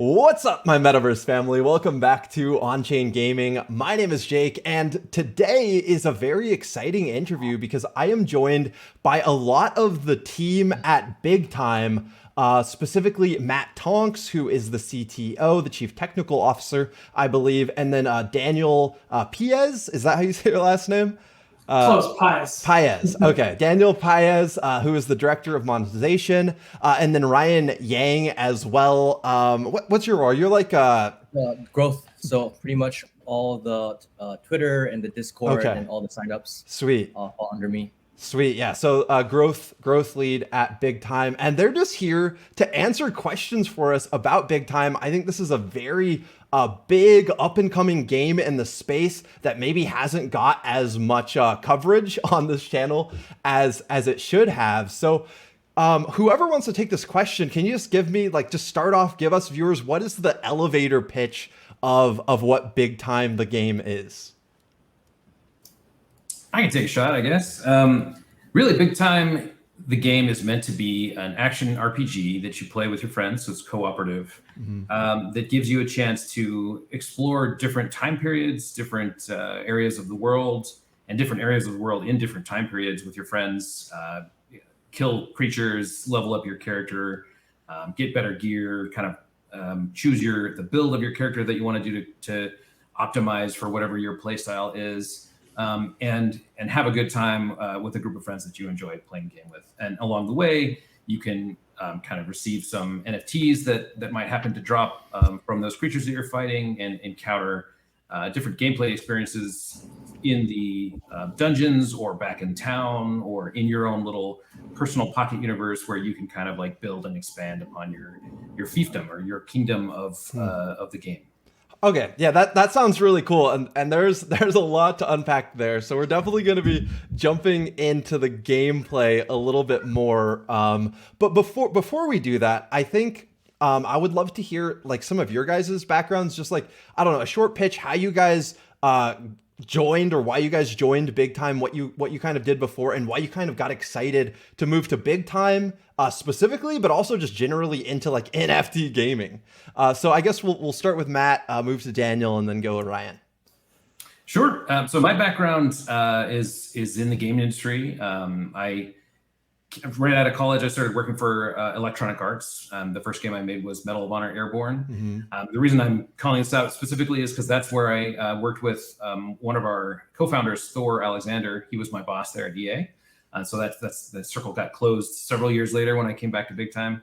What's up, my Metaverse family? Welcome back to On-Chain Gaming. My name is Jake, and today is a very exciting interview because I am joined by a lot of the team at Big Time, specifically Matt Tonks, who is the CTO, the Chief Technical Officer, I believe, and then Daniel Piez. Is that how you say your last name? Close, pies. Paez. Okay. Daniel Paez, who is the director of monetization, and then Ryan Yang as well. What's your role? You're like Growth. So pretty much all the Twitter and the Discord okay. and all the signups Sweet. fall under me. Sweet, yeah. So growth lead at Big Time, and they're just here to answer questions for us about Big Time. I think this is a very big up and coming game in the space that maybe hasn't got as much coverage on this channel as it should have. So whoever wants to take this question, can you just give me just start off, give us viewers, what is the elevator pitch of what Big Time the game is? I can take a shot, I guess. Really, Big Time, the game is meant to be an action RPG that you play with your friends, so it's cooperative, that gives you a chance to explore different time periods, different areas of the world, and different areas of the world in different time periods with your friends, kill creatures, level up your character, get better gear, kind of choose the build of your character that you want to do to optimize for whatever your play style is. And have a good time with a group of friends that you enjoy playing the game with. And along the way, you can kind of receive some NFTs that might happen to drop from those creatures that you're fighting and encounter different gameplay experiences in the dungeons or back in town or in your own little personal pocket universe where you can kind of like build and expand upon your fiefdom or your kingdom of the game. Okay, yeah, that sounds really cool, and there's a lot to unpack there. So we're definitely going to be jumping into the gameplay a little bit more. But before we do that, I think I would love to hear some of your guys' backgrounds, just I don't know, a short pitch, how you guys joined or why you guys joined Big Time, what you kind of did before, and why you kind of got excited to move to Big Time specifically, but also just generally into NFT gaming. So I guess we'll start with Matt, move to Daniel, and then go to Ryan. Sure. So my background is in the game industry. Right out of college, I started working for Electronic Arts. The first game I made was Medal of Honor Airborne. The reason I'm calling this out specifically is because that's where I worked with one of our co-founders, Thor Alexander. He was my boss there at EA. So that's the circle got closed several years later when I came back to Big Time.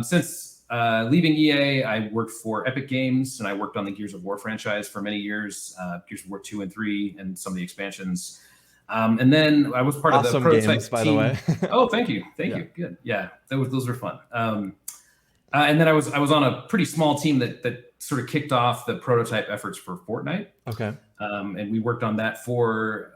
Since leaving EA, I worked for Epic Games, and I worked on the Gears of War franchise for many years, Gears of War 2 and 3, and some of the expansions. And then I was part of the prototype games, by team. the way. Oh, thank you. You. Good. Yeah, those were fun. And then I was on a pretty small team that sort of kicked off the prototype efforts for Fortnite. Okay. And we worked on that for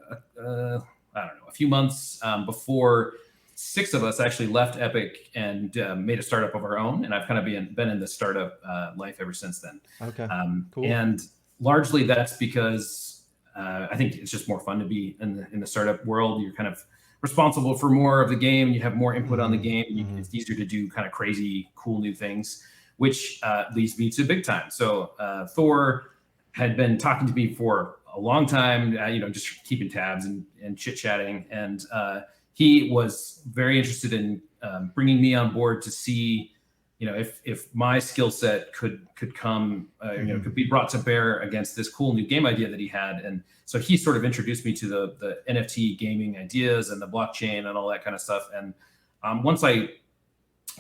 I don't know, a few months before 6 of us actually left Epic and made a startup of our own. And I've kind of been in the startup life ever since then. Okay. Cool. And largely that's because I think it's just more fun to be in the startup world. You're kind of responsible for more of the game. You have more input on the game. It's easier to do kind of crazy, cool new things, which leads me to Big Time. So Thor had been talking to me for a long time, just keeping tabs and chit-chatting. And he was very interested in bringing me on board to see if my skill set could come, could be brought to bear against this cool new game idea that he had. And so he sort of introduced me to the NFT gaming ideas and the blockchain and all that kind of stuff. And once I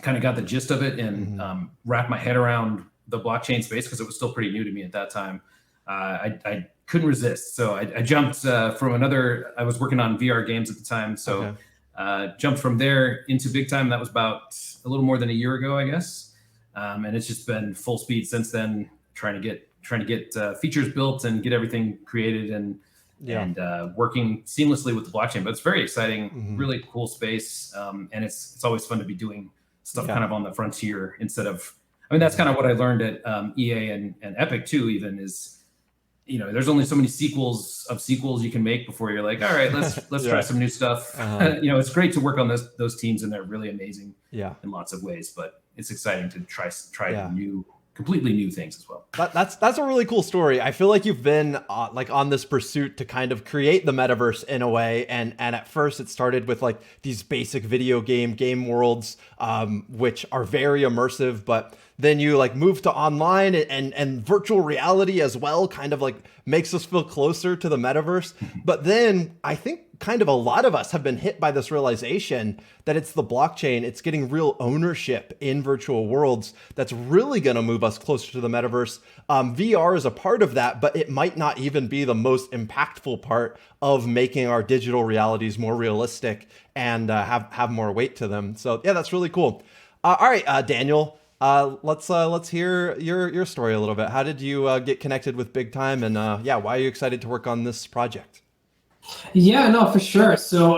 kind of got the gist of it and wrapped my head around the blockchain space, because it was still pretty new to me at that time, I couldn't resist. So I jumped from I was working on VR games at the time. So Okay. Jumped from there into Big Time. That was about a little more than a year ago, I guess. And it's just been full speed since then, trying to get features built and get everything created and working seamlessly with the blockchain. But it's very exciting, really cool space. And it's always fun to be doing stuff kind of on the frontier instead of, that's kind of what I learned at EA and Epic too, even is, there's only so many sequels you can make before you're like, all right, let's try some new stuff. It's great to work on those teams, and they're really amazing in lots of ways, but it's exciting to try new completely new things as well. That's a really cool story. I feel like you've been like on this pursuit to kind of create the metaverse in a way, and at first it started with like these basic video game worlds, which are very immersive, but then you like move to online, and virtual reality as well kind of like makes us feel closer to the metaverse. But then I think kind of a lot of us have been hit by this realization that it's the blockchain, it's getting real ownership in virtual worlds that's really going to move us closer to the metaverse. VR is a part of that, but it might not even be the most impactful part of making our digital realities more realistic and have more weight to them. So yeah, that's really cool. All right, Daniel, let's hear your story a little bit. How did you get connected with Big Time, and yeah, why are you excited to work on this project? Yeah, no, for sure. So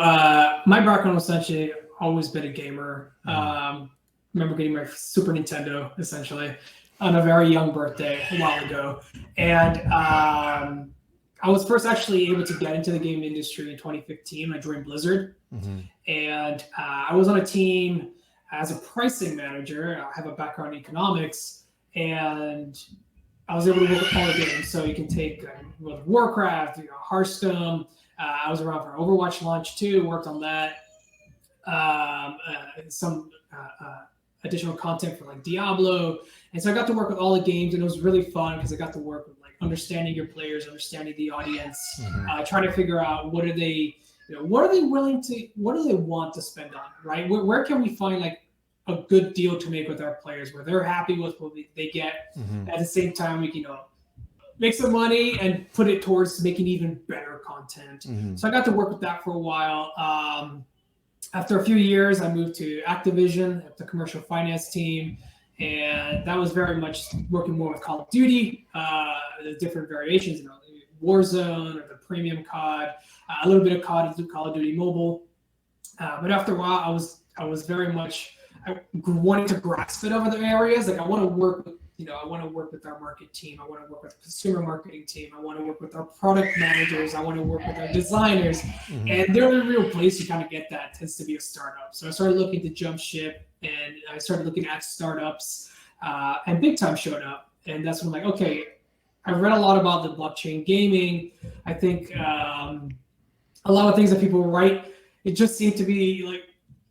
my background was essentially always been a gamer. Remember getting my Super Nintendo essentially on a very young birthday a while ago. And I was first actually able to get into the game industry in 2015. I joined Blizzard. And I was on a team as a pricing manager. I have a background in economics, and I was able to work with all the games. So you can take World of Warcraft, Hearthstone. I was around for Overwatch launch too, worked on that. Some additional content for like Diablo. And so I got to work with all the games, and it was really fun because I got to work with like understanding your players, understanding the audience, trying to figure out what are they willing to, what do they want to spend on, right? Where can we find like a good deal to make with our players where they're happy with what they get. At the same time, we can make some money and put it towards making even better content. So I got to work with that for a while. After a few years, I moved to Activision at the commercial finance team, and that was very much working more with Call of Duty, the different variations, Warzone or the premium COD, a little bit of Call of Duty Mobile. But after a while, I was very much wanting to grasp it over the areas. Like I want to work with, I want to work with our market team. I want to work with the consumer marketing team. I want to work with our product managers. I want to work with our designers. And the only real place you kind of get that tends to be a startup. So I started looking to jump ship, and I started looking at startups, and Big Time showed up. And that's when I'm like, okay, I read a lot about the blockchain gaming. I think a lot of things that people write, it just seemed to be like,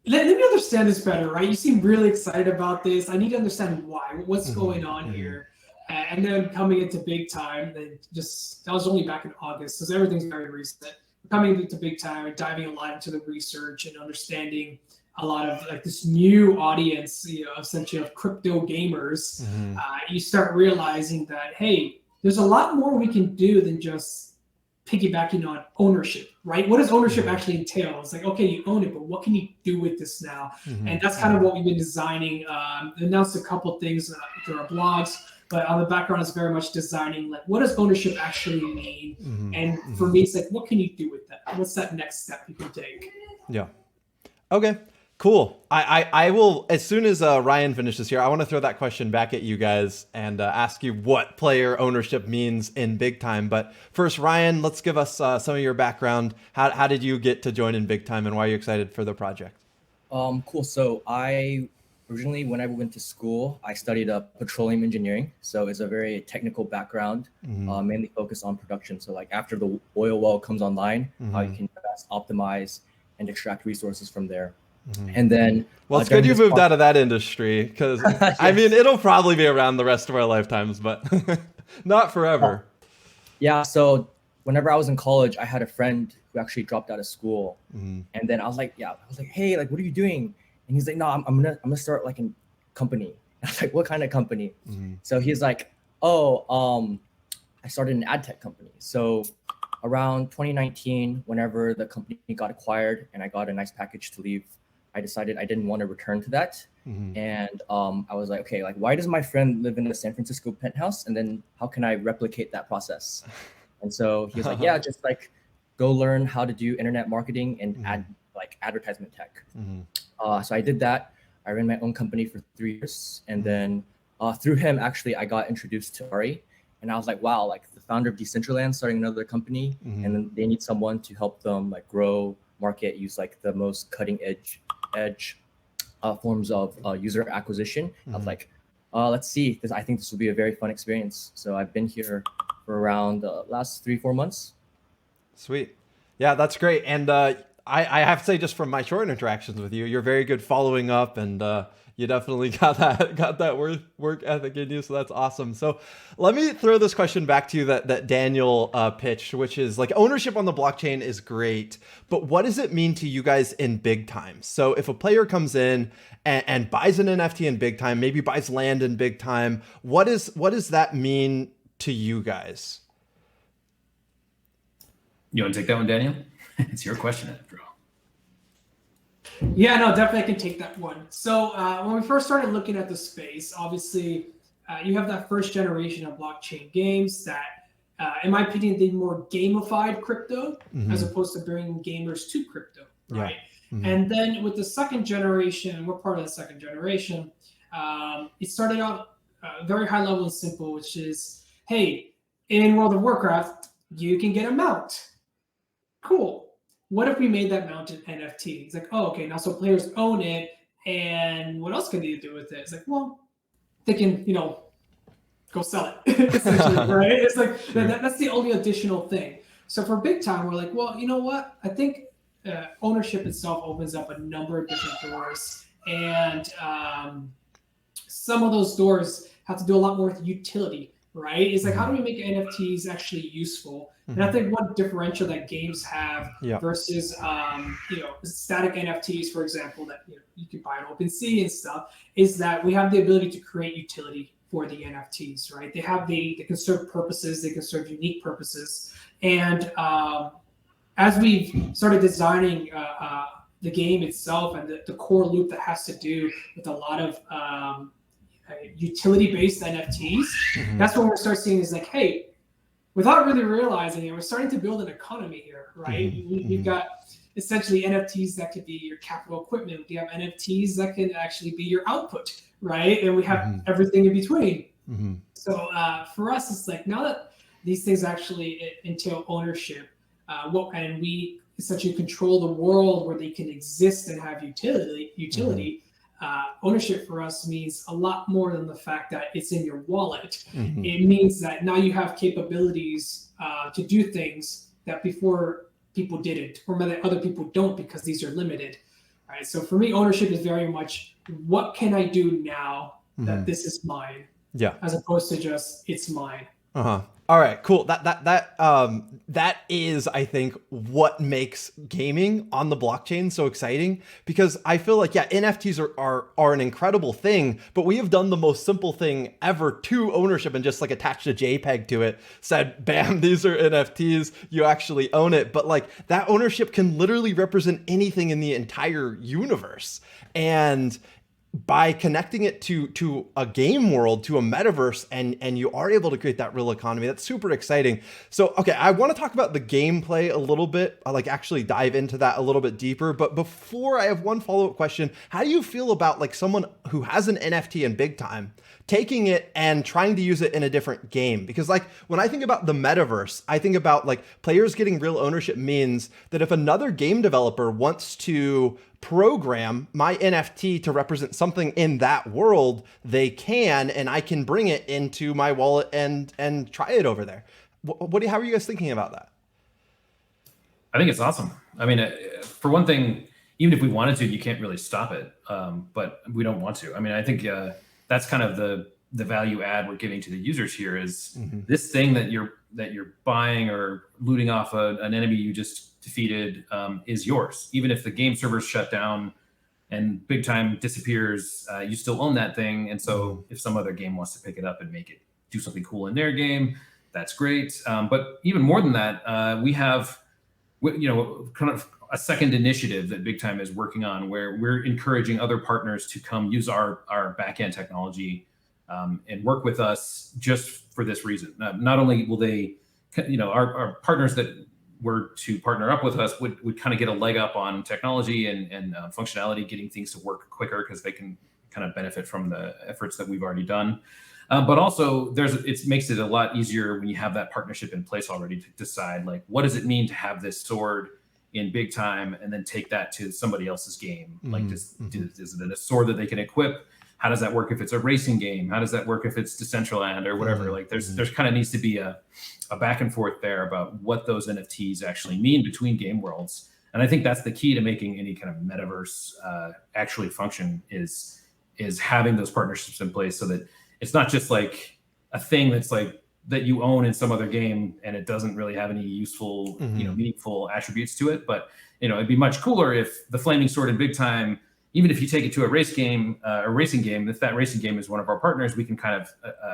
let me understand this better, right? You seem really excited about this. I need to understand why, what's going on here. And then coming into Big Time, that was only back in August, so everything's very recent. Coming into Big Time and diving a lot into the research and understanding a lot of like this new audience, essentially of crypto gamers, you start realizing that, hey, there's a lot more we can do than just piggybacking on ownership, right? What does ownership actually entail? It's like, okay, you own it, but what can you do with this now? And that's kind of what we've been designing. Announced a couple things through our blogs, but on the background is very much designing, like, what does ownership actually mean? And for me, it's like, what can you do with that? What's that next step you can take? Yeah. Okay. Cool. I will, as soon as Ryan finishes here, I want to throw that question back at you guys and ask you what player ownership means in Big Time. But first, Ryan, let's give us some of your background. How did you get to join in Big Time, and why are you excited for the project? Cool. So I originally, when I went to school, I studied petroleum engineering. So it's a very technical background, mainly focused on production. So like after the oil well comes online, how you can best optimize and extract resources from there. And then, well, it's good you moved out of that industry, because Yes. I mean, it'll probably be around the rest of our lifetimes, but not forever. Yeah. So whenever I was in college, I had a friend who actually dropped out of school, and then I was like, hey, like, what are you doing? And he's like, no, I'm gonna start like a company. I was like, what kind of company? So he's like, I started an ad tech company. So around 2019, whenever the company got acquired and I got a nice package to leave, I decided I didn't want to return to that. And I was like, okay, like, why does my friend live in a San Francisco penthouse? And then how can I replicate that process? And so he was like, yeah, just like go learn how to do internet marketing and advertisement tech. So I did that. I ran my own company for 3 years. And then through him, actually, I got introduced to Ari. And I was like, wow, like the founder of Decentraland starting another company, and then they need someone to help them like grow, market, use like the most cutting edge forms of user acquisition. I was like, let's see. I think this will be a very fun experience. So I've been here for around the last 3-4 months. Sweet. Yeah, that's great. And I have to say, just from my short interactions with you, you're very good following up, and you definitely got that work ethic in you. So that's awesome. So let me throw this question back to you that Daniel pitched, which is like, ownership on the blockchain is great, but what does it mean to you guys in Big Time? So if a player comes in and buys an NFT in Big Time, maybe buys land in Big Time, what does that mean to you guys? You want to take that one, Daniel? It's your question, after all. Yeah, no, definitely I can take that one. So when we first started looking at the space, obviously you have that first generation of BlackChain Games that, in my opinion, they more gamified crypto as opposed to bringing gamers to crypto, right? Yeah. And then with the second generation, we're part of the second generation, it started out very high level and simple, which is, hey, in World of Warcraft, you can get a mount. Cool. What if we made that mount an NFT? It's like, oh, okay, now so players own it, and what else can they do with it? It's like, well, they can, go sell it, essentially, right? It's like, that's the only additional thing. So for Big Time, we're like, well, you know what? I think ownership itself opens up a number of different doors, and some of those doors have to do a lot more with utility, right? It's like, how do we make NFTs actually useful? And I think one differential that games have versus, static NFTs, for example, that you can buy on OpenSea and stuff, is that we have the ability to create utility for the NFTs, right? They can serve purposes, they can serve unique purposes. And as we've started designing the game itself and the core loop that has to do with a lot of utility-based NFTs, that's when we're starting seeing is like, hey, without really realizing it, we're starting to build an economy here, right? We've got essentially NFTs that could be your capital equipment. We have NFTs that can actually be your output, right? And we have everything in between. So for us, it's like, now that these things actually entail ownership, and we essentially control the world where they can exist and have utility. Ownership for us means a lot more than the fact that it's in your wallet. It means that now you have capabilities to do things that before people didn't, or that other people don't because these are limited. Right. So for me, ownership is very much, what can I do now that this is mine? Yeah. As opposed to just, it's mine. All right, cool. That is, I think, what makes gaming on the blockchain so exciting, because I feel like, NFTs are an incredible thing, but we have done the most simple thing ever to ownership and just like attached a JPEG to it, said, bam, these are NFTs, you actually own it. But like, that ownership can literally represent anything in the entire universe. And by connecting it to a game world, to a metaverse, and you are able to create that real economy, that's super exciting. So, okay, I want to talk about the gameplay a little bit, like actually dive into that a little bit deeper. But before, I have one follow-up question. How do you feel about like someone who has an NFT in Big Time, taking it and trying to use it in a different game? Because like, when I think about the metaverse, I think about like players getting real ownership means that if another game developer wants to program my NFT to represent something in that world, they can, and I can bring it into my wallet and try it over there. How are you guys thinking about that? I think it's awesome. I mean, for one thing, even if we wanted to, you can't really stop it, but we don't want to. I mean, I think that's kind of the value add we're giving to the users here is this thing that you're buying or looting off an enemy you just defeated is yours. Even if the game servers shut down and Big Time disappears, you still own that thing. And so if some other game wants to pick it up and make it do something cool in their game, that's great. But even more than that, we have, kind of a second initiative that Big Time is working on, where we're encouraging other partners to come use our backend technology and work with us just for this reason. Not only will they, our partners that were to partner up with us would kind of get a leg up on technology and functionality, getting things to work quicker because they can kind of benefit from the efforts that we've already done. But also it makes it a lot easier when you have that partnership in place already to decide, like, what does it mean to have this sword in Big Time and then take that to somebody else's game? Like, is it a sword that they can equip how does that work if it's a racing game? How does that work if it's Decentraland or whatever? Like there's kind of needs to be a back and forth there about what those NFTs actually mean between game worlds. And I think that's the key to making any kind of metaverse actually function is having those partnerships in place so that it's not just like a thing that's like that you own in some other game and it doesn't really have any useful, meaningful attributes to it. But, it'd be much cooler if the Flaming Sword in Big Time, even if you take it to a racing game, if that racing game is one of our partners, we can kind of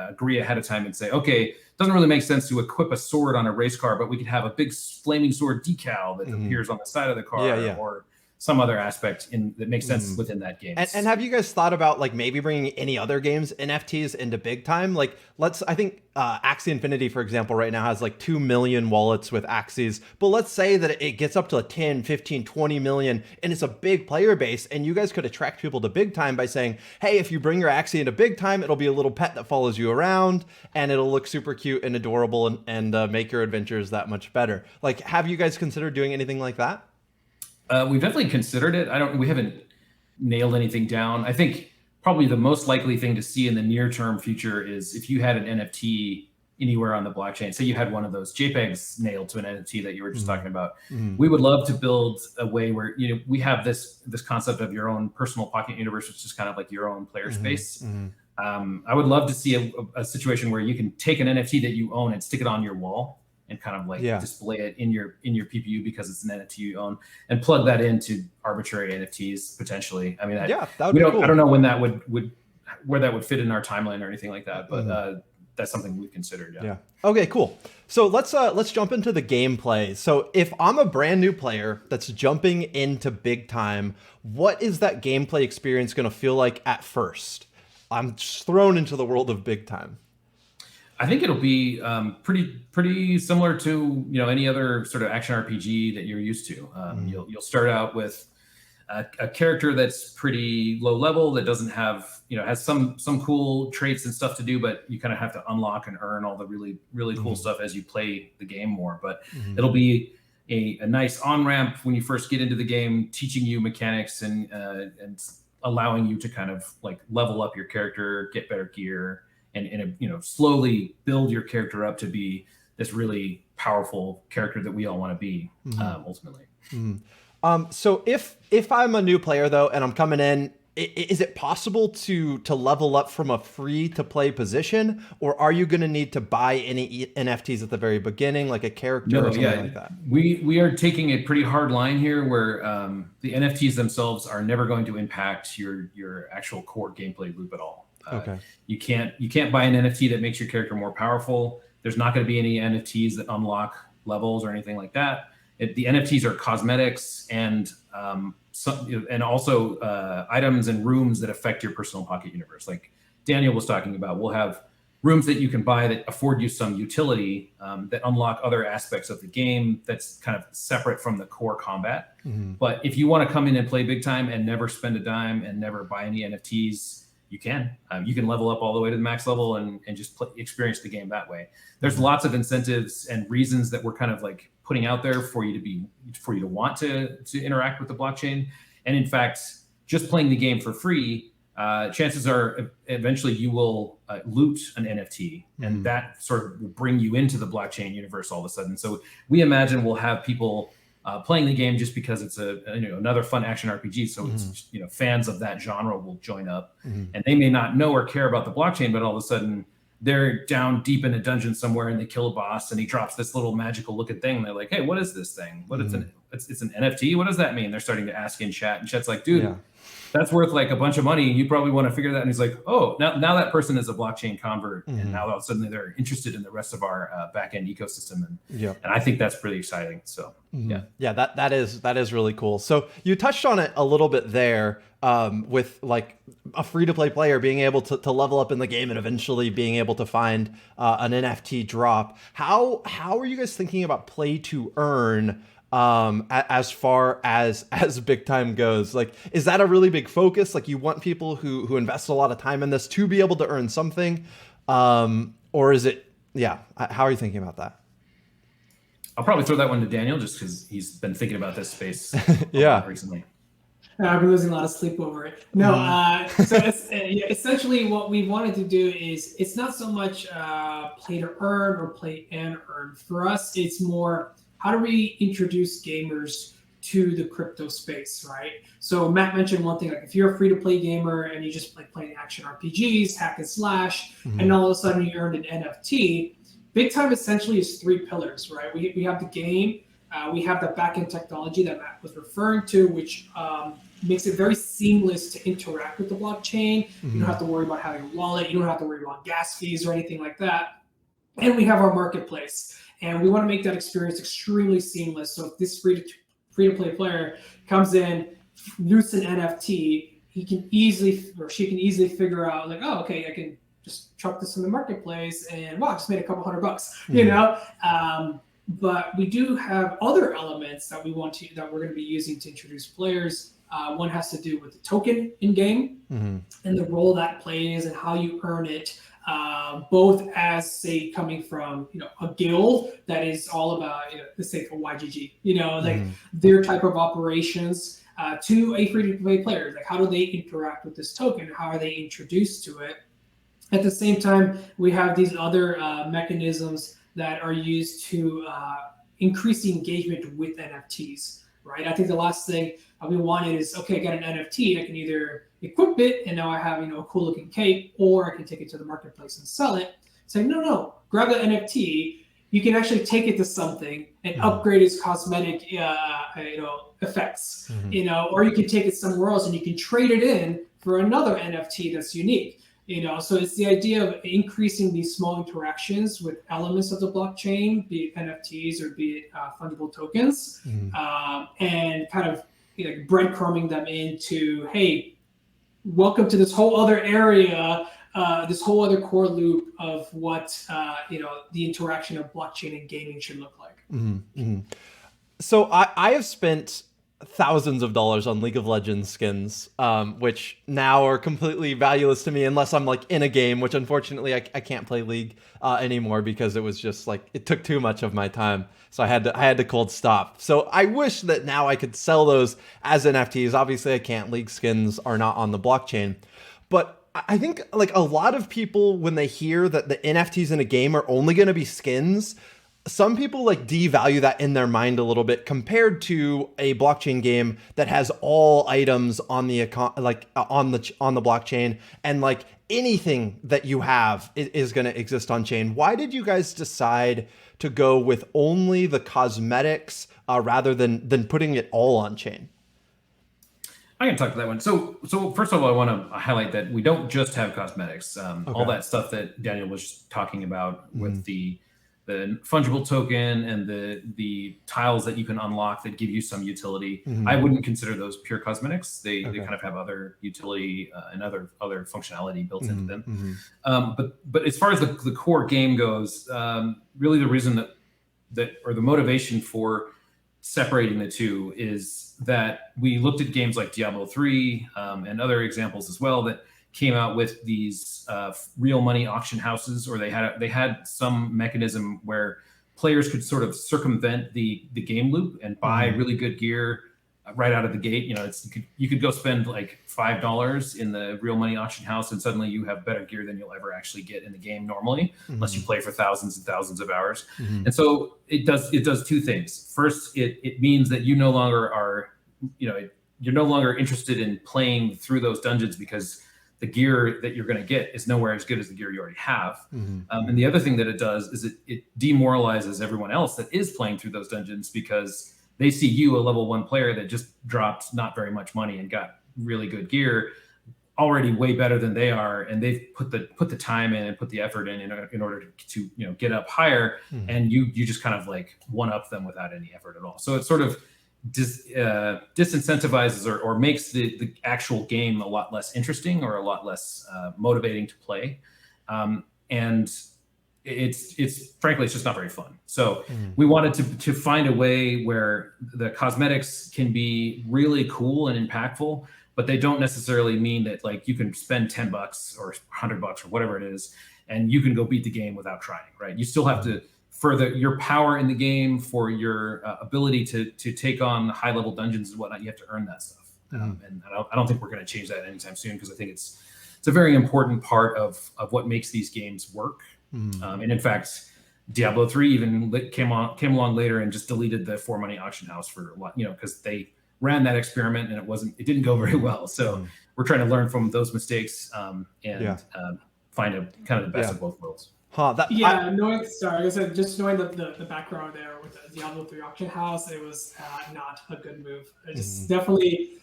agree ahead of time and say, okay, it doesn't really make sense to equip a sword on a race car, but we could have a big Flaming Sword decal that appears on the side of the car or some other aspect that makes sense within that game. And have you guys thought about like maybe bringing any other games NFTs into Big Time? Like I think Axie Infinity, for example, right now has like 2 million wallets with Axies, but let's say that it gets up to 10, 15, 20 million and it's a big player base, and you guys could attract people to Big Time by saying, hey, if you bring your Axie into Big Time, it'll be a little pet that follows you around and it'll look super cute and adorable and make your adventures that much better. Like, have you guys considered doing anything like that? We've definitely considered it. We haven't nailed anything down. I think probably the most likely thing to see in the near term future is if you had an NFT anywhere on the blockchain, say you had one of those JPEGs nailed to an NFT that you were just talking about, we would love to build a way where, we have this concept of your own personal pocket universe, which is kind of like your own player space. I would love to see a situation where you can take an NFT that you own and stick it on your wall and kind of like display it in your PPU because it's an NFT you own, and plug that into arbitrary NFTs potentially. I mean, that would be cool. I don't know when that where that would fit in our timeline or anything like that, but that's something we've considered. Yeah. Okay, cool. So let's jump into the gameplay. So if I'm a brand new player that's jumping into Big Time, what is that gameplay experience going to feel like at first? I'm just thrown into the world of Big Time. I think it'll be pretty similar to any other sort of action RPG that you're used to. You'll start out with a character that's pretty low level, that doesn't have has some cool traits and stuff to do, but you kind of have to unlock and earn all the really cool stuff as you play the game more. But it'll be a nice on ramp when you first get into the game, teaching you mechanics and allowing you to kind of like level up your character, get better gear. And slowly build your character up to be this really powerful character that we all want to be ultimately. So if I'm a new player though, and I'm coming in, is it possible to level up from a free to play position, or are you going to need to buy any NFTs at the very beginning, like a character or something like that? We are taking a pretty hard line here where the NFTs themselves are never going to impact your actual core gameplay loop at all. Okay. You can't buy an NFT that makes your character more powerful. There's not going to be any NFTs that unlock levels or anything like that. The NFTs are cosmetics and also items and rooms that affect your personal pocket universe. Like Daniel was talking about, we'll have rooms that you can buy that afford you some utility that unlock other aspects of the game that's kind of separate from the core combat. But if you want to come in and play Big Time and never spend a dime and never buy any NFTs, you can level up all the way to the max level and just experience the game that way. There's lots of incentives and reasons that we're kind of like putting out there for you to want to interact with the blockchain. And in fact, just playing the game for free, chances are eventually you will loot an NFT, and that sort of will bring you into the blockchain universe all of a sudden. So we imagine we'll have people playing the game just because it's another fun action RPG. So it's fans of that genre will join up, and they may not know or care about the blockchain, but all of a sudden they're down deep in a dungeon somewhere and they kill a boss and he drops this little magical looking thing. And they're like, hey, what is this thing? It's an NFT. What does that mean? They're starting to ask in chat, and chat's like, dude, that's worth like a bunch of money. You probably want to figure that. And he's like, oh, now that person is a blockchain convert. And now all of a sudden they're interested in the rest of our backend ecosystem. And I think that's pretty exciting. So that is really cool. So you touched on it a little bit there with like a free to play player being able to level up in the game and eventually being able to find an NFT drop. How are you guys thinking about play to earn as far as Big Time goes? Like, is that a really big focus? Like, you want people who invest a lot of time in this to be able to earn something, or is it? How are you thinking about that? I'll probably throw that one to Daniel just because he's been thinking about this space recently. I've been losing a lot of sleep over it. No, so it's, essentially what we wanted to do is it's not so much play to earn or play and earn. For us, it's more how do we introduce gamers to the crypto space, right? So Matt mentioned one thing, like if you're a free-to-play gamer and you just like playing action RPGs, hack and slash, and all of a sudden you earned an NFT, Big Time essentially is three pillars, right? We have the game, we have the backend technology that Matt was referring to, which makes it very seamless to interact with the blockchain. You don't have to worry about having a wallet. You don't have to worry about gas fees or anything like that. And we have our marketplace. And we want to make that experience extremely seamless. So if this free-to-play player comes in, loots an NFT, he can easily, or she can easily figure out like, oh, okay, I can just chuck this in the marketplace and wow, I just made a couple $100, you know? But we do have other elements that we're going to be using to introduce players. One has to do with the token in game and the role that plays and how you earn it. Both as say coming from a guild that is all about let's say a YGG, like their type of operations to a free-to-play player. Like how do they interact with this token? How are they introduced to it? At the same time, we have these other mechanisms that are used to increase the engagement with NFTs, right? I think the last thing we wanted is, okay, I got an NFT, I can either equip it and now I have a cool looking cape, or I can take it to the marketplace and sell it. Say, no, grab the NFT. You can actually take it to something and upgrade its cosmetic effects, or you can take it somewhere else and you can trade it in for another NFT that's unique. So it's the idea of increasing these small interactions with elements of the blockchain, be it NFTs or be it fungible tokens, and kind of breadcrumbing them into, hey, welcome to this whole other area, this whole other core loop of what the interaction of blockchain and gaming should look like. So I have spent thousands of dollars on League of Legends skins, which now are completely valueless to me unless I'm like in a game, which unfortunately I can't play League anymore because it was just like it took too much of my time. So I had to cold stop. So I wish that now I could sell those as NFTs. Obviously I can't. League skins are not on the blockchain. But I think like a lot of people, when they hear that the NFTs in a game are only going to be skins, some people like devalue that in their mind a little bit compared to a blockchain game that has all items on the account, like on the blockchain, and like anything that you have is going to exist on chain. Why did you guys decide to go with only the cosmetics rather than putting it all on chain? I can talk to that one. So first of all, I want to highlight that we don't just have cosmetics. All that stuff that Daniel was talking about with the fungible token and the tiles that you can unlock that give you some utility. I wouldn't consider those pure cosmetics. They kind of have other utility and other functionality built into them. But as far as the core game goes, really the reason that or the motivation for separating the two is that we looked at games like Diablo 3 and other examples as well that came out with these real money auction houses, or they had some mechanism where players could sort of circumvent the game loop and buy really good gear right out of the gate. You could go spend like $5 in the real money auction house and suddenly you have better gear than you'll ever actually get in the game normally, unless you play for thousands and thousands of hours. And so it does two things. First, it means that you no longer are, you're no longer interested in playing through those dungeons because the gear that you're going to get is nowhere as good as the gear you already have. And the other thing that it does is it demoralizes everyone else that is playing through those dungeons because they see you, a level 1 player that just dropped not very much money and got really good gear, already way better than they are, and they've put the time in and put the effort in order to get up higher, and you just kind of like one up them without any effort at all. So it sort of disincentivizes or makes the actual game a lot less interesting or a lot less motivating to play, and it's frankly it's just not very fun. So we wanted to find a way where the cosmetics can be really cool and impactful, but they don't necessarily mean that like you can spend $10 or $100 or whatever it is and you can go beat the game without trying, right? You still have to further your power in the game for your ability to take on high level dungeons and whatnot. You have to earn that stuff. And I don't think we're going to change that anytime soon, because I think it's a very important part of what makes these games work. And in fact, Diablo 3 even came along later and just deleted the for money auction house for a lot, because they ran that experiment and it didn't go very well. So we're trying to learn from those mistakes and find a kind of the best of both worlds. Just knowing the background there with the Diablo 3 auction house, it was not a good move. It just definitely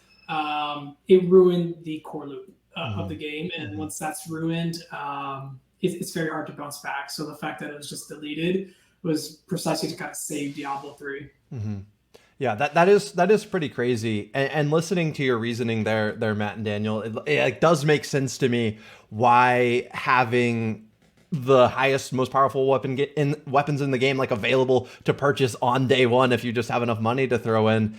it ruined the core loop of the game, and once that's ruined, it's very hard to bounce back. So the fact that it was just deleted was precisely to kind of save Diablo 3. Yeah, that is pretty crazy. And listening to your reasoning there, Matt and Daniel, it does make sense to me why having the highest, most powerful weapons in the game, like available to purchase on day one, if you just have enough money to throw in,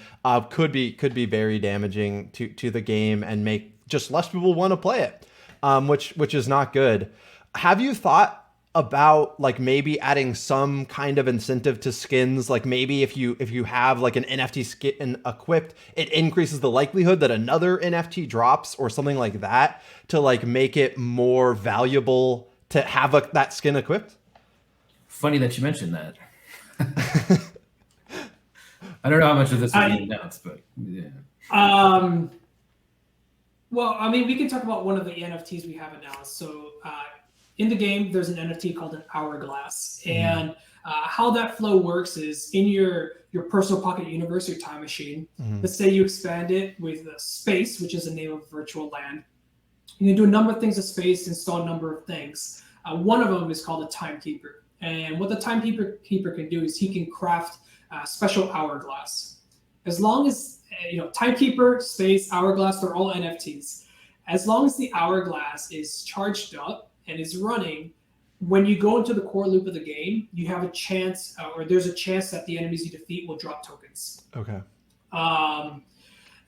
could be very damaging to the game and make just less people want to play it, which is not good. Have you thought about like maybe adding some kind of incentive to skins? Like maybe if you have like an NFT skin equipped, it increases the likelihood that another NFT drops or something like that, to like make it more valuable to have that skin equipped? Funny that you mentioned that. I don't know how much of this will be announced, but yeah. Well, I mean, we can talk about one of the NFTs we have announced. So in the game, there's an NFT called an Hourglass. And how that flow works is in your personal pocket universe, your time machine, let's say you expand it with space, which is the name of virtual land. You can do a number of things with space, install a number of things. One of them is called a timekeeper. And what the timekeeper can do is he can craft a special hourglass. As long as, timekeeper, space, hourglass, they're all NFTs. As long as the hourglass is charged up and is running, when you go into the core loop of the game, you have a chance, or there's a chance that the enemies you defeat will drop tokens. Okay.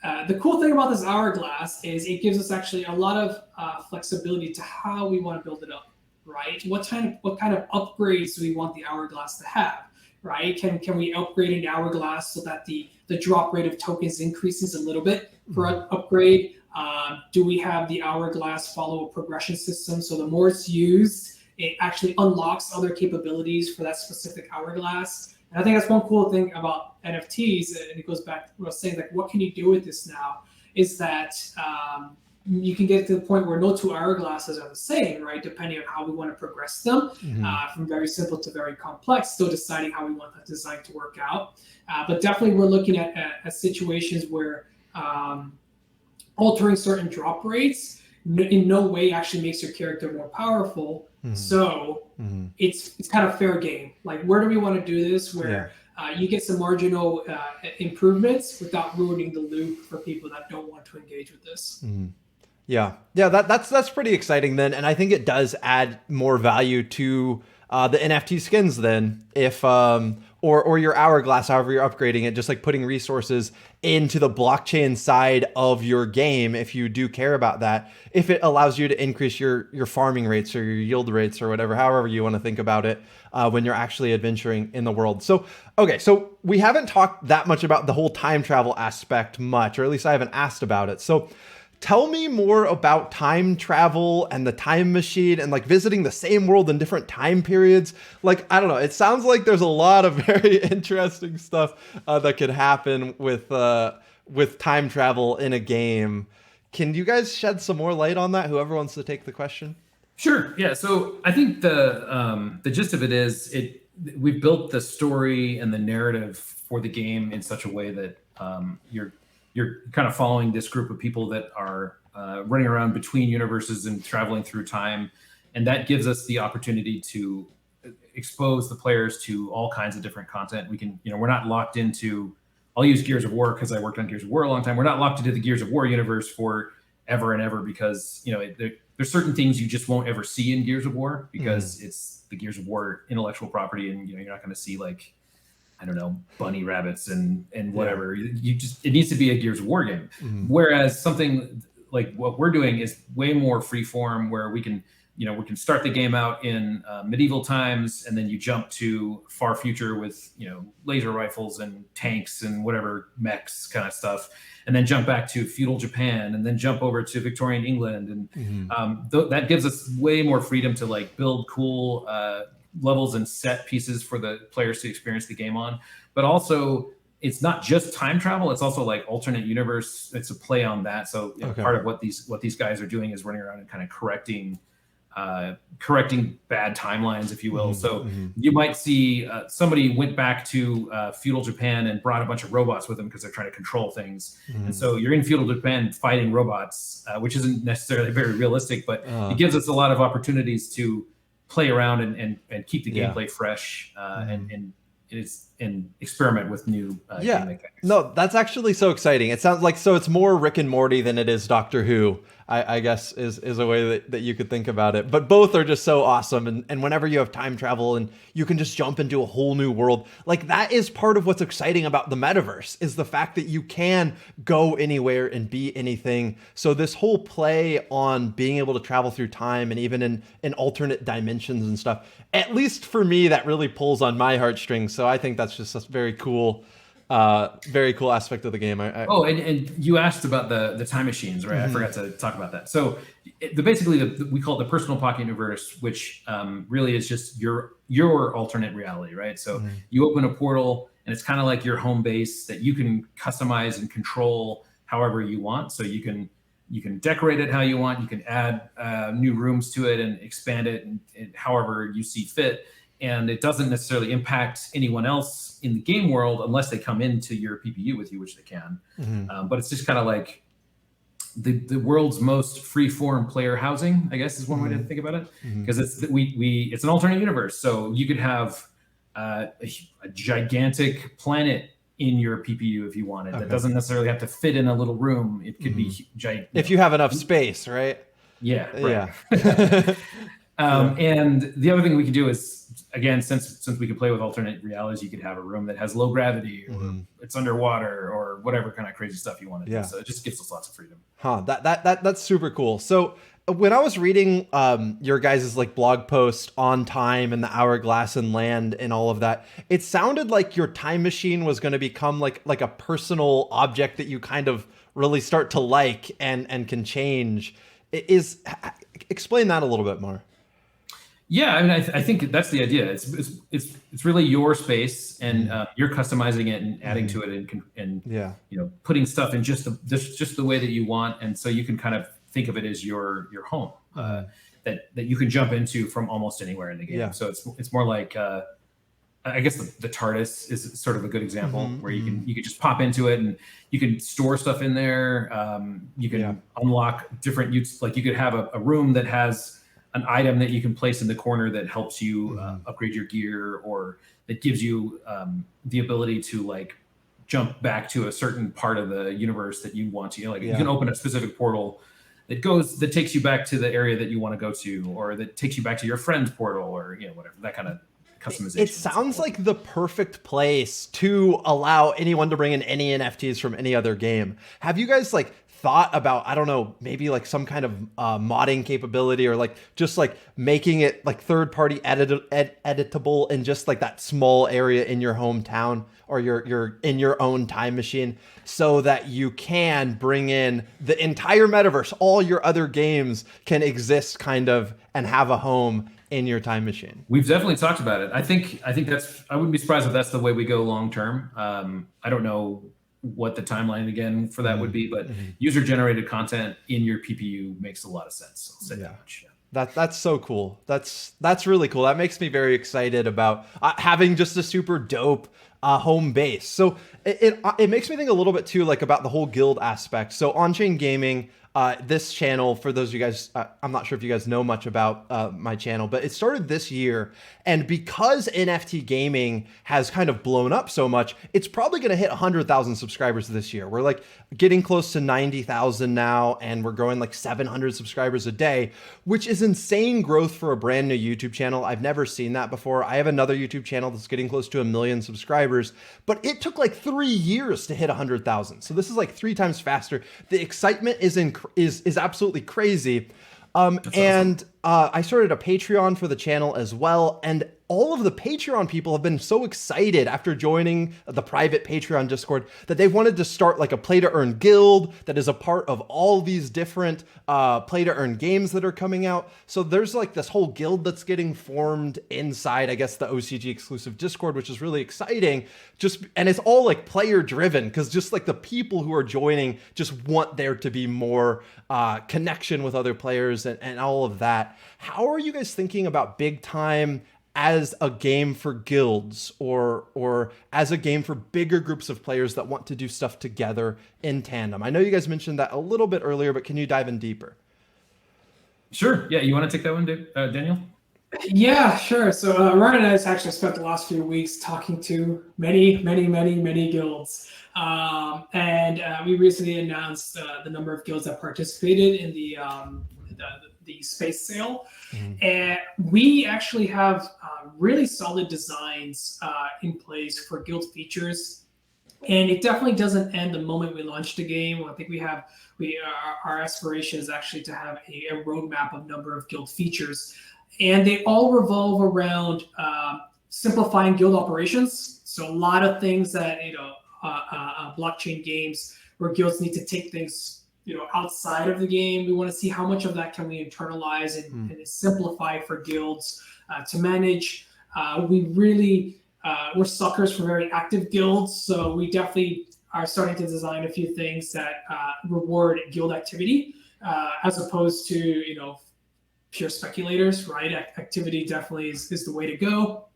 The cool thing about this hourglass is it gives us actually a lot of flexibility to how we want to build it up, right? What kind of upgrades do we want the hourglass to have, right? Can we upgrade an hourglass so that the drop rate of tokens increases a little bit for an upgrade? Do we have the hourglass follow a progression system, so the more it's used, it actually unlocks other capabilities for that specific hourglass? And I think that's one cool thing about NFTs, and it goes back to what I was saying, like, what can you do with this now, is that you can get to the point where no two hourglasses are the same, right? Depending on how we want to progress them, from very simple to very complex, still deciding how we want that design to work out. But definitely we're looking at situations where altering certain drop rates in no way actually makes your character more powerful. So it's kind of fair game. Like, where do we want to do this where you get some marginal improvements without ruining the loop for people that don't want to engage with this? Yeah, that's pretty exciting then, and I think it does add more value to the NFT skins then, if or your hourglass, however you're upgrading it, just like putting resources into the blockchain side of your game, if you do care about that, if it allows you to increase your farming rates or your yield rates or whatever, however you want to think about it, when you're actually adventuring in the world. So, okay, so we haven't talked that much about the whole time travel aspect much, or at least I haven't asked about it. So tell me more about time travel and the time machine and like visiting the same world in different time periods. Like, I don't know, it sounds like there's a lot of very interesting stuff that could happen with time travel in a game. Can you guys shed some more light on that? Whoever wants to take the question. Sure. Yeah. So I think the gist of it is we've built the story and the narrative for the game in such a way that you're kind of following this group of people that are running around between universes and traveling through time. And that gives us the opportunity to expose the players to all kinds of different content. We can, we're not locked into, I'll use Gears of War because I worked on Gears of War a long time. We're not locked into the Gears of War universe for ever and ever because, there's certain things you just won't ever see in Gears of War because it's the Gears of War intellectual property. And, you're not going to see like, I don't know, bunny rabbits and whatever. It needs to be a Gears of War game. Whereas something like what we're doing is way more free form, where we can we can start the game out in medieval times, and then you jump to far future with laser rifles and tanks and whatever mechs kind of stuff, and then jump back to feudal Japan, and then jump over to Victorian England, and that gives us way more freedom to like build cool levels and set pieces for the players to experience the game on. But also, it's not just time travel; it's also like alternate universe. It's a play on that. So part of what these guys are doing is running around and kind of correcting bad timelines, if you will. So you might see somebody went back to feudal Japan and brought a bunch of robots with them because they're trying to control things. And so you're in feudal Japan fighting robots, which isn't necessarily very realistic, but it gives us a lot of opportunities to play around and keep the gameplay fresh and experiment with new game mechanics. No, that's actually so exciting. It sounds like, so it's more Rick and Morty than it is Doctor Who, I guess is a way that you could think about it. But both are just so awesome. And whenever you have time travel and you can just jump into a whole new world, like that is part of what's exciting about the metaverse, is the fact that you can go anywhere and be anything. So this whole play on being able to travel through time and even in alternate dimensions and stuff, at least for me, that really pulls on my heartstrings. So I think that's just a very cool aspect of the game. And you asked about the time machines, right? I forgot to talk about that. So we call it the personal pocket universe, which really is just your alternate reality, right? So you open a portal and it's kind of like your home base that you can customize and control however you want. So you can decorate it how you want. You can add new rooms to it and expand it and however you see fit. And it doesn't necessarily impact anyone else in the game world unless they come into your PPU with you, which they can. But it's just kind of like the world's most free-form player housing, I guess, is one way to think about it. Because it's an alternate universe. So you could have a gigantic planet in your PPU if you wanted. That doesn't necessarily have to fit in a little room. It could be giant. If you have enough space, right? Yeah. Right. And the other thing we can do is, again, since we can play with alternate realities, you could have a room that has low gravity, or it's underwater, or whatever kind of crazy stuff you want to do. So it just gives us lots of freedom. That's super cool. So when I was reading your guys' like blog post on time and the hourglass and land and all of that, it sounded like your time machine was going to become like a personal object that you kind of really start to like and can change. Explain that a little bit more. Yeah, I mean, I think that's the idea. It's really your space, and you're customizing it and adding to it, and putting stuff in just the way that you want, and so you can kind of think of it as your home that you can jump into from almost anywhere in the game. So it's more like I guess the TARDIS is sort of a good example where you can just pop into it and you can store stuff in there. You can unlock different use, like you could have a room that has an item that you can place in the corner that helps you upgrade your gear, or that gives you the ability to like jump back to a certain part of the universe that you want to. You can open a specific portal that takes you back to the area that you want to go to, or that takes you back to your friend's portal, or whatever, that kind of customization. It sounds like the perfect place to allow anyone to bring in any NFTs from any other game. Have you guys like thought about, I don't know, maybe like some kind of modding capability, or like just like making it like third-party editable in just like that small area in your hometown or your in your own time machine, so that you can bring in the entire metaverse, all your other games can exist kind of and have a home in your time machine? We've definitely talked about it. I think I wouldn't be surprised if that's the way we go long term. I don't know what the timeline again for that would be, but user generated content in your PPU makes a lot of sense. I'll say that much. That's so cool. That's really cool. That makes me very excited about having just a super dope home base. So it makes me think a little bit too, like about the whole guild aspect. So On-Chain Gaming, this channel, for those of you guys, I'm not sure if you guys know much about my channel, but it started this year. And because NFT gaming has kind of blown up so much, it's probably going to hit 100,000 subscribers this year. We're like getting close to 90,000 now, and we're growing like 700 subscribers a day, which is insane growth for a brand new YouTube channel. I've never seen that before. I have another YouTube channel that's getting close to 1 million subscribers, but it took like 3 years to hit 100,000. So this is like 3 times faster. The excitement is absolutely crazy. And I started a Patreon for the channel as well. And all of the Patreon people have been so excited after joining the private Patreon Discord that they wanted to start like a play to earn guild that is a part of all these different play to earn games that are coming out. So there's like this whole guild that's getting formed inside, I guess, the OCG exclusive Discord, which is really exciting. And it's all like player driven because just like the people who are joining just want there to be more connection with other players and all of that. How are you guys thinking about Big Time as a game for guilds or as a game for bigger groups of players that want to do stuff together in tandem? I know you guys mentioned that a little bit earlier, but can you dive in deeper? Sure. Yeah. You want to take that one, Daniel? Yeah, sure. So Ryan and I actually spent the last few weeks talking to many guilds. And we recently announced the number of guilds that participated in the space sale. And we actually have really solid designs in place for guild features. And it definitely doesn't end the moment we launch the game. I think our aspiration is actually to have a roadmap of number of guild features. And they all revolve around simplifying guild operations. So a lot of things that, BlackChain Games, where guilds need to take things, outside of the game. We want to see how much of that can we internalize and simplify for guilds to manage. We're suckers for very active guilds. So we definitely are starting to design a few things that reward guild activity as opposed to, pure speculators, right? Activity definitely is the way to go.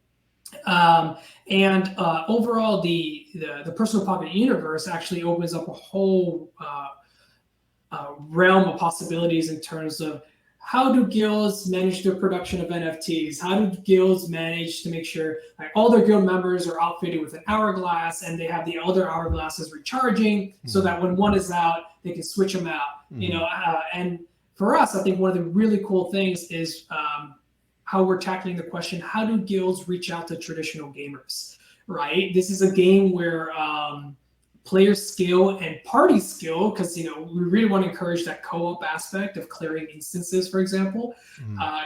And overall, the personal pocket universe actually opens up a whole realm of possibilities in terms of how do guilds manage their production of NFTs? How do guilds manage to make sure all their guild members are outfitted with an hourglass and they have the other hourglasses recharging so that when one is out, they can switch them out, and for us, I think one of the really cool things is how we're tackling the question, how do guilds reach out to traditional gamers, right? This is a game where player skill and party skill, because we really want to encourage that co-op aspect of clearing instances, for example,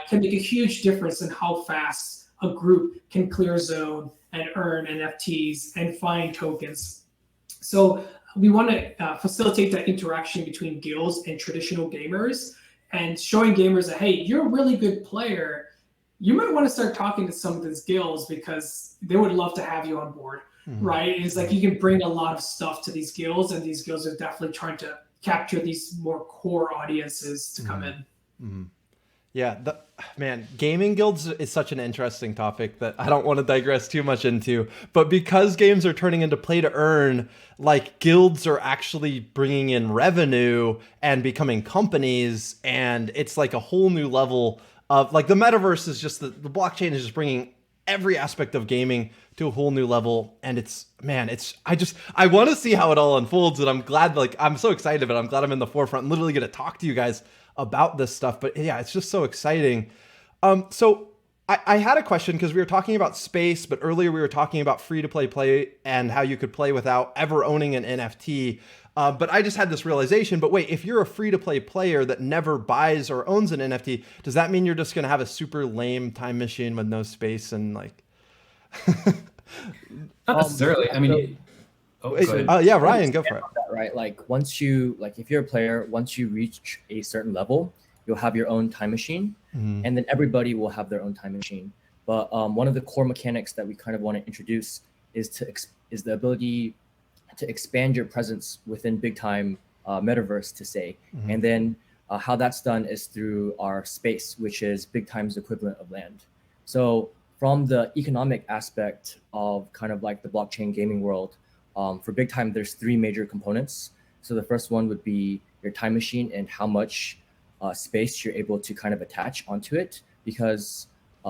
can make a huge difference in how fast a group can clear zone and earn NFTs and find tokens. So we want to facilitate that interaction between guilds and traditional gamers and showing gamers that, hey, you're a really good player. You might want to start talking to some of these guilds because they would love to have you on board, right? It's like you can bring a lot of stuff to these guilds, and these guilds are definitely trying to capture these more core audiences to come in. Yeah, gaming guilds is such an interesting topic that I don't want to digress too much into. But because games are turning into play to earn, like guilds are actually bringing in revenue and becoming companies, and it's like a whole new level of like the metaverse is just the blockchain is just bringing every aspect of gaming to a whole new level. And I want to see how it all unfolds. And I'm glad, I'm so excited, but I'm glad I'm in the forefront and literally get to talk to you guys about this stuff. But yeah, it's just so exciting. So I had a question because we were talking about space, but earlier we were talking about free to play and how you could play without ever owning an NFT. But I just had this realization, but wait, if you're a free to play player that never buys or owns an NFT, does that mean you're just going to have a super lame time machine with no space and like... Not necessarily. I mean, yeah, Ryan, go for it. That, right? Like if you're a player, once you reach a certain level, you'll have your own time machine, and then everybody will have their own time machine. But one of the core mechanics that we kind of want to introduce is the ability to expand your presence within Big Time Metaverse, to say. And then how that's done is through our space, which is Big Time's equivalent of land. So from the economic aspect of kind of like the blockchain gaming world, for Big Time, there's three major components. So the first one would be your time machine and how much space you're able to kind of attach onto it, because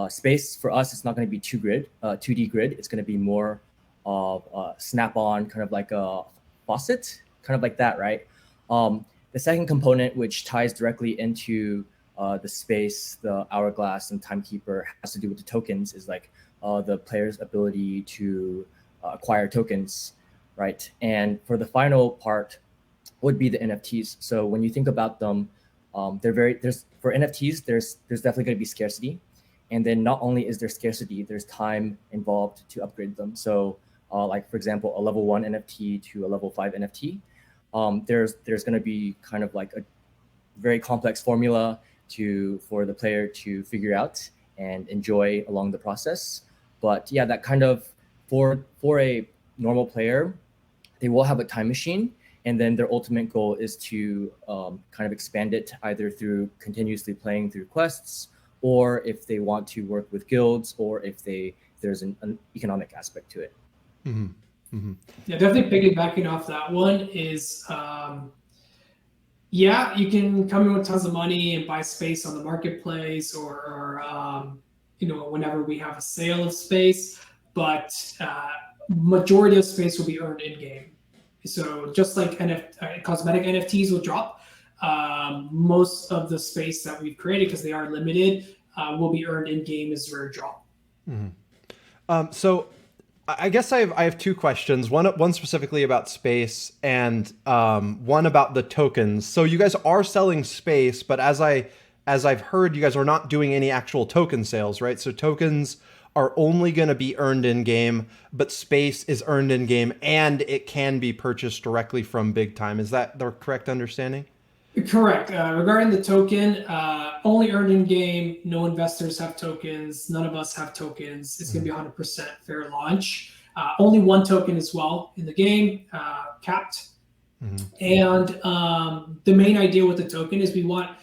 space for us, it's not going to be 2D grid. It's going to be more of snap-on, kind of like a faucet, kind of like that, right? The second component, which ties directly into the space, the hourglass, and timekeeper, has to do with the tokens, is like the player's ability to acquire tokens, right? And for the final part would be the NFTs. So when you think about them, there's for NFTs, there's definitely going to be scarcity. And then not only is there scarcity, there's time involved to upgrade them. So like, for example, a level 1 NFT to a level 5 NFT, there's going to be kind of like a very complex formula for the player to figure out and enjoy along the process. But yeah, that kind of for a normal player, they will have a time machine, and then their ultimate goal is to kind of expand it either through continuously playing through quests, or if they want to work with guilds, or if there's an economic aspect to it. Mm-hmm. Mm-hmm. Yeah, definitely piggybacking off that one is, yeah, you can come in with tons of money and buy space on the marketplace, or whenever we have a sale of space, but majority of space will be earned in game. So just like cosmetic NFTs will drop, most of the space that we've created, because they are limited, will be earned in game as rare drop. Mm-hmm. So I guess I have two questions. One specifically about space, and one about the tokens. So you guys are selling space, but as I've heard, you guys are not doing any actual token sales, right? So tokens are only going to be earned in game, but space is earned in game, and it can be purchased directly from Big Time. Is that the correct understanding? Correct. Regarding the token, only earned in game. No investors have tokens. None of us have tokens. It's going to be 100% fair launch. Only one token as well in the game, capped. Mm-hmm. And the main idea with the token is we want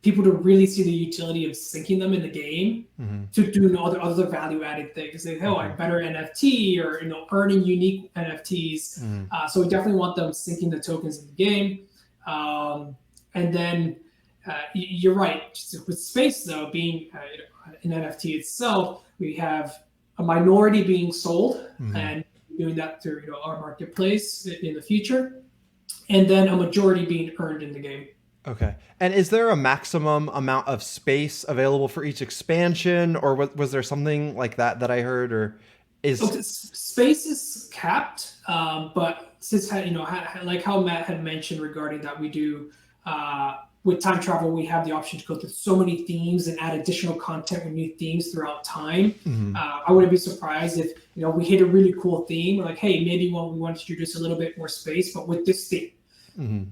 people to really see the utility of syncing them in the game, mm-hmm. to do other value-added things. Like, oh, I better NFT, or earning unique NFTs. Mm-hmm. So we definitely want them syncing the tokens in the game. And then you're right. With space, though, being an NFT itself, we have a minority being sold, mm-hmm. and doing that through our marketplace in the future, and then a majority being earned in the game. Okay. And is there a maximum amount of space available for each expansion, or was there something like that I heard, or is space is capped? But since like how Matt had mentioned regarding that, we do with time travel, we have the option to go through so many themes and add additional content with new themes throughout time. Mm-hmm. I wouldn't be surprised if we hit a really cool theme. We're like, hey, maybe we want to introduce a little bit more space, but with this theme. Mm-hmm.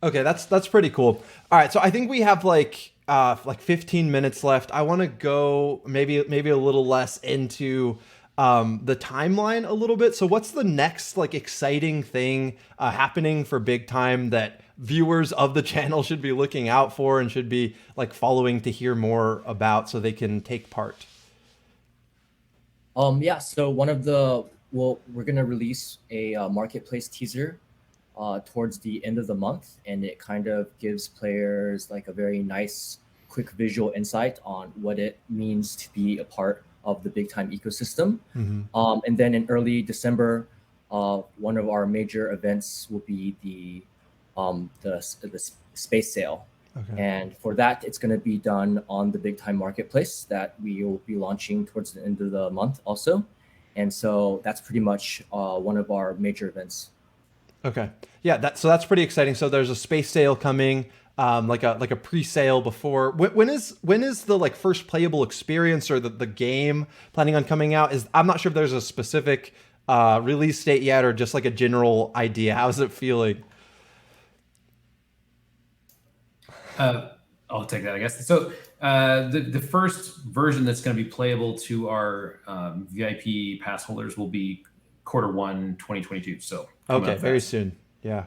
Okay, that's pretty cool. All right, so I think we have like 15 minutes left. I want to go maybe a little less into the timeline a little bit. So what's the next exciting thing happening for Big Time that viewers of the channel should be looking out for and should be following to hear more about so they can take part? Yeah, so we're gonna release a marketplace teaser towards the end of the month, and it kind of gives players a very nice quick visual insight on what it means to be a part of the Big Time ecosystem. Mm-hmm. And then in early December, one of our major events will be the space sale. Okay. And for that, it's going to be done on the Big Time marketplace that we will be launching towards the end of the month also. And so that's pretty much one of our major events. Okay. Yeah, that's pretty exciting. So there's a space sale coming, like a pre-sale before. When is the first playable experience or the game planning on coming out? I'm not sure if there's a specific release date yet, or just a general idea. How's it feeling? I'll take that, I guess. So the first version that's going to be playable to our VIP pass holders will be Q1 2022. So okay, very soon. Yeah.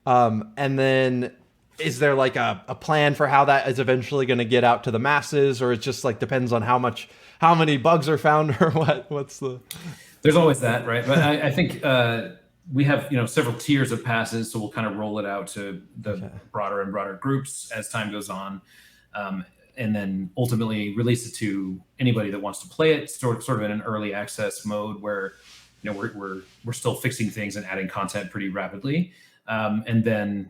And then is there a plan for how that is eventually going to get out to the masses, or it just depends on how many bugs are found, or what's the? There's always that, right? But I think we have several tiers of passes, so we'll kind of roll it out to the broader and broader groups as time goes on, and then ultimately release it to anybody that wants to play it, sort of in an early access mode where we're still fixing things and adding content pretty rapidly, and then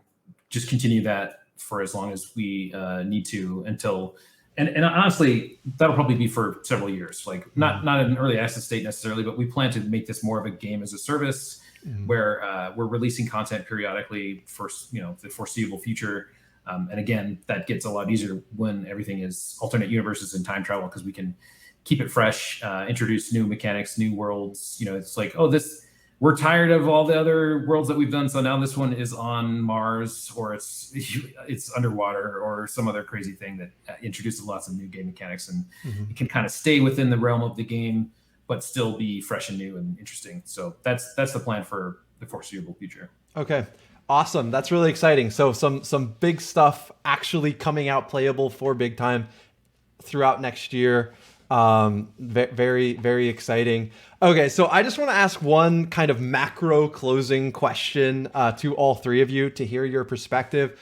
just continue that for as long as we need to until. And honestly, that'll probably be for several years. Not in an early access state necessarily, but we plan to make this more of a game as a service, where we're releasing content periodically for the foreseeable future, And again, that gets a lot easier when everything is alternate universes and time travel, because we can keep it fresh, introduce new mechanics, new worlds. It's like, oh, we're tired of all the other worlds that we've done, so now this one is on Mars, or it's underwater, or some other crazy thing that introduces lots of new game mechanics, and it can kind of stay within the realm of the game, but still be fresh and new and interesting. So that's the plan for the foreseeable future. Okay. Awesome. That's really exciting. So some big stuff actually coming out playable for Big Time throughout next year. Very, very exciting. Okay, so I just want to ask one kind of macro closing question to all three of you to hear your perspective,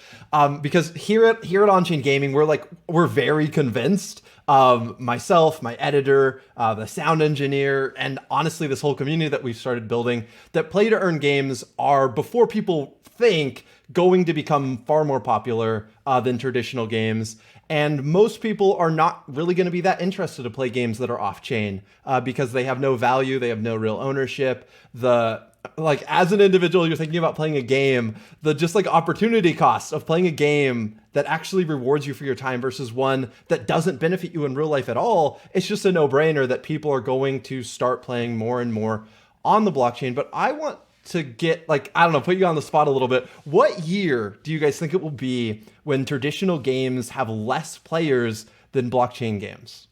because here at On-Chain Gaming, we're very convinced. Myself, my editor, the sound engineer, and honestly, this whole community that we've started building, that play to earn games are, before people think, going to become far more popular than traditional games. And most people are not really going to be that interested to play games that are off-chain because they have no value, they have no real ownership. As an individual, you're thinking about playing a game, the just like opportunity cost of playing a game that actually rewards you for your time versus one that doesn't benefit you in real life at all. It's just a no-brainer that people are going to start playing more and more on the blockchain. But I want to get, put you on the spot a little bit. What year do you guys think it will be when traditional games have less players than blockchain games?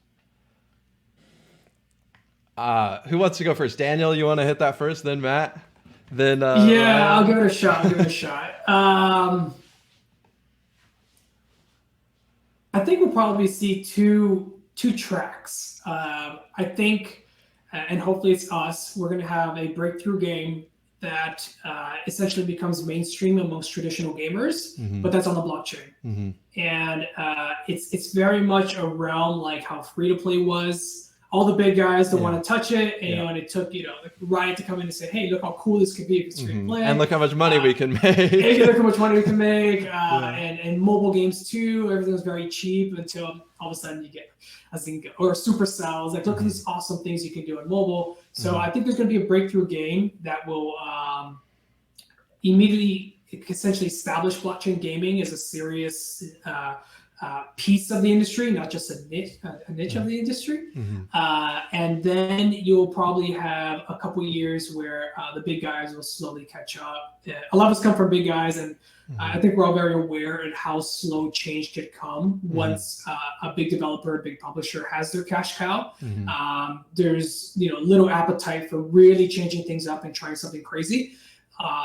Who wants to go first? Daniel, you want to hit that first, then Matt? Then I'll give it a shot. I think we'll probably see two tracks. I think, and hopefully it's us, we're going to have a breakthrough game that essentially becomes mainstream amongst traditional gamers, but that's on the blockchain. And it's very much a realm like how free-to-play was. All the big guys don't want to touch it, and it took Riot to come in and say, "Hey, look how cool this could be if it's free to play, and look how much money we can make." Hey, look how much money we can make, and mobile games too. Everything was very cheap until all of a sudden you get or Supercells. Like, look at these awesome things you can do on mobile. So I think there's going to be a breakthrough game that will immediately essentially establish blockchain gaming as a serious piece of the industry, not just a niche of the industry. And then you'll probably have a couple years where the big guys will slowly catch up. A lot of us come from big guys, and I think we're all very aware of how slow change could come once a big developer, a big publisher has their cash cow. There's little appetite for really changing things up and trying something crazy.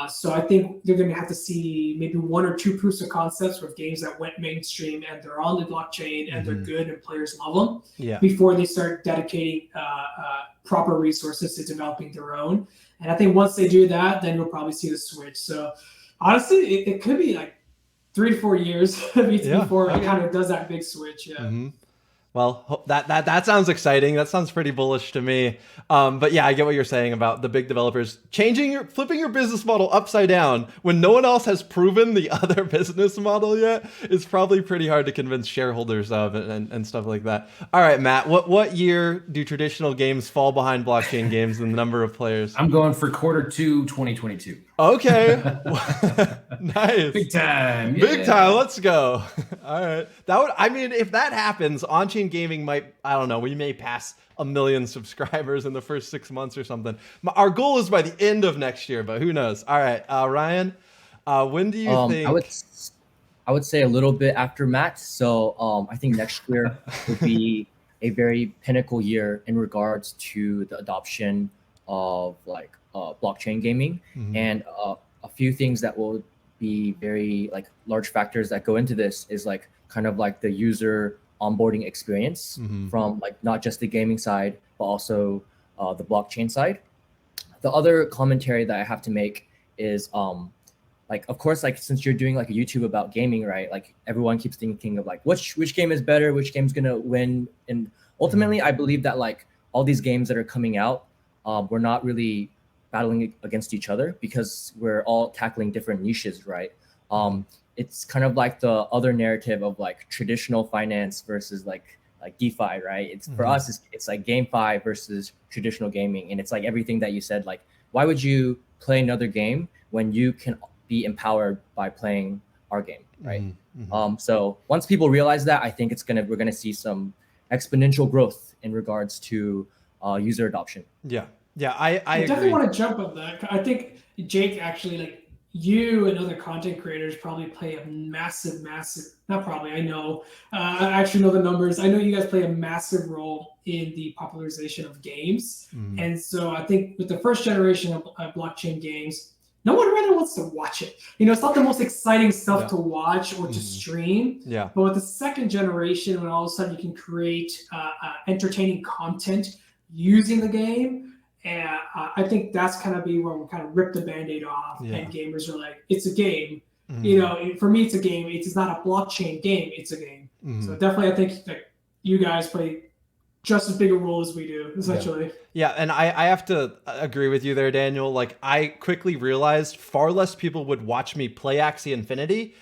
So I think they're going to have to see maybe one or two proofs of concepts with games that went mainstream and they're on the blockchain and they're good and players love them before they start dedicating proper resources to developing their own. And I think once they do that, then you'll probably see the switch. So honestly, it could be like 3 to 4 years before it kind of does that big switch. Well, that sounds exciting. That sounds pretty bullish to me. But yeah, I get what you're saying about the big developers flipping your business model upside down when no one else has proven the other business model yet. It's probably pretty hard to convince shareholders of and stuff like that. All right, Matt, what year do traditional games fall behind blockchain games in the number of players? I'm going for Q2 2022. Okay. Nice. Big time. Big time. Let's go. All right. If that happens, On-Chain Gaming might, I don't know, we may pass 1 million subscribers in the first 6 months or something. Our goal is by the end of next year, but who knows? All right. Ryan, when do you think? I would say a little bit after Matt. So I think next year will be a very pinnacle year in regards to the adoption of blockchain gaming, and a few things that will be very large factors that go into this is kind of the user onboarding experience from not just the gaming side but also the blockchain side. The other commentary that I have to make is of course, since you're doing a YouTube about gaming, right? Everyone keeps thinking of which game is better, which game's gonna win, and ultimately I believe that all these games that are coming out, we're not really battling against each other because we're all tackling different niches, right? It's kind of like the other narrative of traditional finance versus DeFi, right? It's for us, it's like GameFi versus traditional gaming, and it's everything that you said. Why would you play another game when you can be empowered by playing our game, right? So once people realize that, I think we're gonna see some exponential growth in regards to user adoption. Yeah, I definitely agree. want to jump on that. I think Jake actually, like you and other content creators, probably play a massive, not probably, I know, I actually know the numbers. I know you guys play a massive role in the popularization of games. And so I think with the first generation of blockchain games, no one really wants to watch it. It's not the most exciting stuff to watch or to stream. Yeah. But with the second generation, when all of a sudden you can create entertaining content using the game, and I think that's kind of be where we kind of rip the Band-Aid off, and gamers are like, it's a game. For me, it's a game. It's not a blockchain game. It's a game. So definitely, I think that you guys play just as big a role as we do, essentially. Yeah, and I have to agree with you there, Daniel. Like, I quickly realized far less people would watch me play Axie Infinity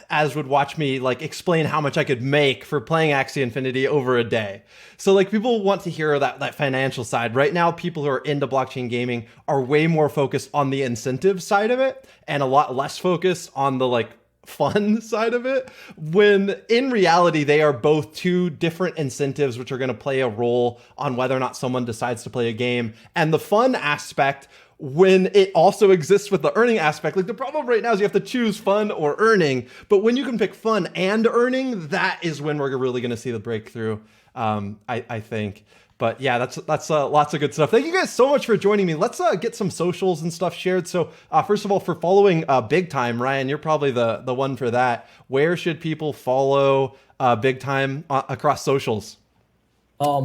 as would watch me like explain how much I could make for playing Axie Infinity over a day. So like people want to hear that financial side. Right now, people who are into blockchain gaming are way more focused on the incentive side of it and a lot less focused on the like fun side of it, when in reality they are both two different incentives which are going to play a role on whether or not someone decides to play a game. And the fun aspect, when it also exists with the earning aspect, like the problem right now is you have to choose fun or earning, but when you can pick fun and earning, that is when we're really going to see the breakthrough, I think. But yeah, that's lots of good stuff. Thank you guys so much for joining me. Let's get some socials and stuff shared. So first of all, for following Big Time, Ryan, you're probably the one for that. Where should people follow Big Time across socials?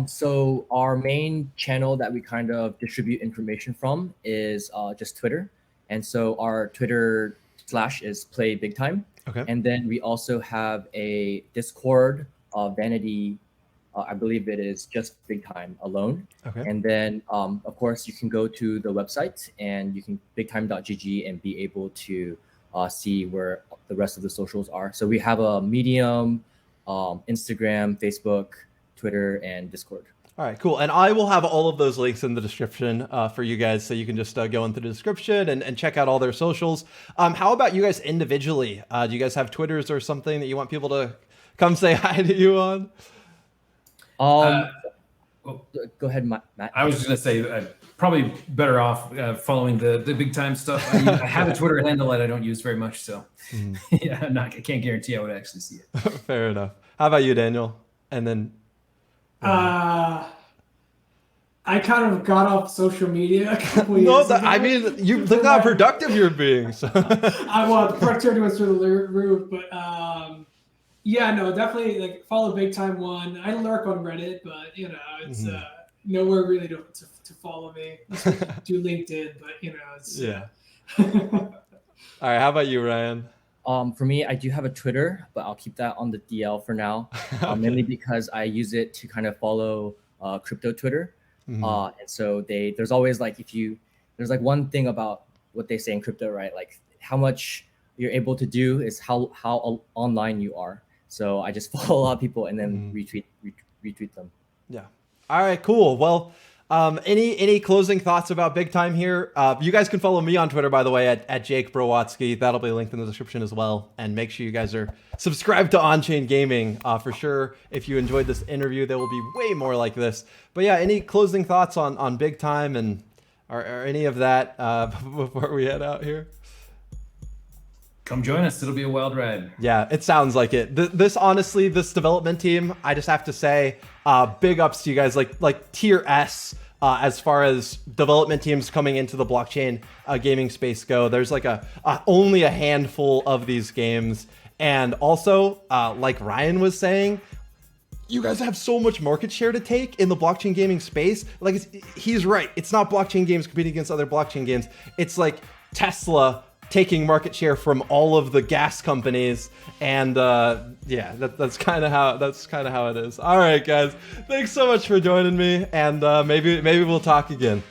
So our main channel that we kind of distribute information from is just Twitter. And so our Twitter / is Play Big Time. Okay. And then we also have a Discord, Vanity, I believe it is just Big Time alone. Okay. And then, of course, you can go to the website and you can bigtime.gg and be able to see where the rest of the socials are. So we have a Medium, Instagram, Facebook, Twitter, and Discord. All right, cool. And I will have all of those links in the description for you guys, so you can just go into the description and check out all their socials. How about you guys individually? Do you guys have Twitters or something that you want people to come say hi to you on? Go ahead, Matt. I was just going to say, probably better off following the Big Time stuff. I have a Twitter handle that I don't use very much, so yeah, I can't guarantee I would actually see it. Fair enough. How about you, Daniel? And then I kind of got off social media a couple years ago. I mean, you look how productive you're being. So. The productivity was through the roof, but yeah, no, definitely like follow Big Time One. I lurk on Reddit, but it's nowhere really to follow me. Do LinkedIn, but it's All right, how about you, Ryan? For me, I do have a Twitter, but I'll keep that on the DL for now, mainly because I use it to kind of follow crypto Twitter. And so there's always like, there's like one thing about what they say in crypto, right? Like how much you're able to do is how online you are. So I just follow a lot of people and then retweet them. Yeah. All right, cool. Well, any closing thoughts about Big Time here? You guys can follow me on Twitter, by the way, at Jake Browatsky. That'll be linked in the description as well. And make sure you guys are subscribed to On-Chain Gaming for sure. If you enjoyed this interview, there will be way more like this. But yeah, any closing thoughts on Big Time and or any of that before we head out here? Come join us. It'll be a wild ride. Yeah, it sounds like it. This honestly, this development team, I just have to say, big ups to you guys, like tier S as far as development teams coming into the blockchain gaming space go. There's like only a handful of these games. And also, like Ryan was saying, you guys have so much market share to take in the blockchain gaming space. Like he's right. It's not blockchain games competing against other blockchain games. It's like Tesla taking market share from all of the gas companies, and yeah, that's kind of how it is. All right, guys, thanks so much for joining me, and maybe we'll talk again.